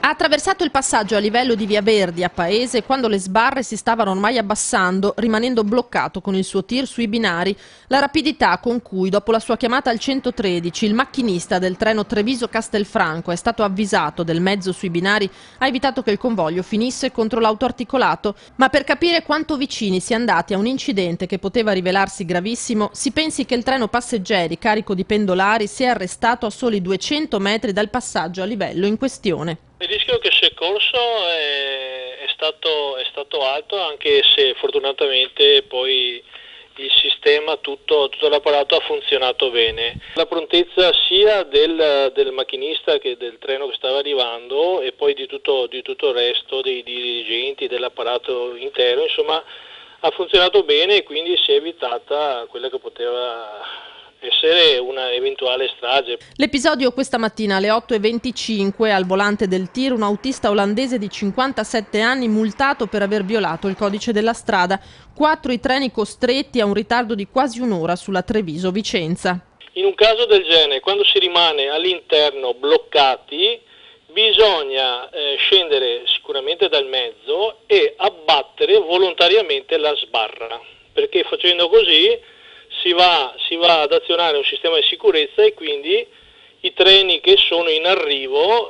Ha attraversato il passaggio a livello di Via Verdi a Paese quando le sbarre si stavano ormai abbassando, rimanendo bloccato con il suo tir sui binari. La rapidità con cui, dopo la sua chiamata al 113, il macchinista del treno Treviso-Castelfranco è stato avvisato del mezzo sui binari ha evitato che il convoglio finisse contro l'auto articolato. Ma per capire quanto vicini si è andati a un incidente che poteva rivelarsi gravissimo, si pensi che il treno passeggeri carico di pendolari si è arrestato a soli 200 metri dal passaggio a livello in questione. Il rischio che si è corso è stato alto, anche se fortunatamente poi il sistema, tutto l'apparato ha funzionato bene. La prontezza sia del macchinista che del treno che stava arrivando e poi di tutto il resto dei dirigenti, dell'apparato intero, insomma ha funzionato bene e quindi si è evitata quella che poteva essere una eventuale strage. L'episodio questa mattina alle 8:25 al volante del tir un autista olandese di 57 anni multato per aver violato il codice della strada. 4 i treni costretti a un ritardo di quasi un'ora sulla Treviso-Vicenza. In un caso del genere, quando si rimane all'interno bloccati, bisogna scendere sicuramente dal mezzo e abbattere volontariamente la sbarra, perché facendo così si va ad azionare un sistema di sicurezza e quindi i treni che sono in arrivo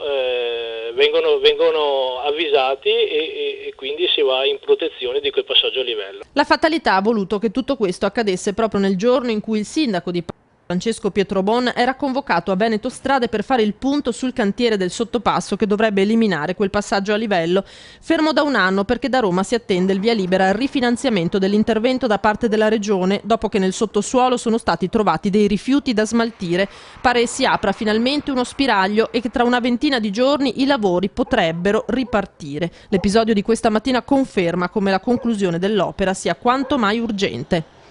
vengono avvisati e quindi si va in protezione di quel passaggio a livello. La fatalità ha voluto che tutto questo accadesse proprio nel giorno in cui il sindaco di Francesco Pietrobon era convocato a Veneto Strade per fare il punto sul cantiere del sottopasso che dovrebbe eliminare quel passaggio a livello, fermo da un anno perché da Roma si attende il via libera al rifinanziamento dell'intervento da parte della Regione dopo che nel sottosuolo sono stati trovati dei rifiuti da smaltire. Pare si apra finalmente uno spiraglio e che tra una ventina di giorni i lavori potrebbero ripartire. L'episodio di questa mattina conferma come la conclusione dell'opera sia quanto mai urgente.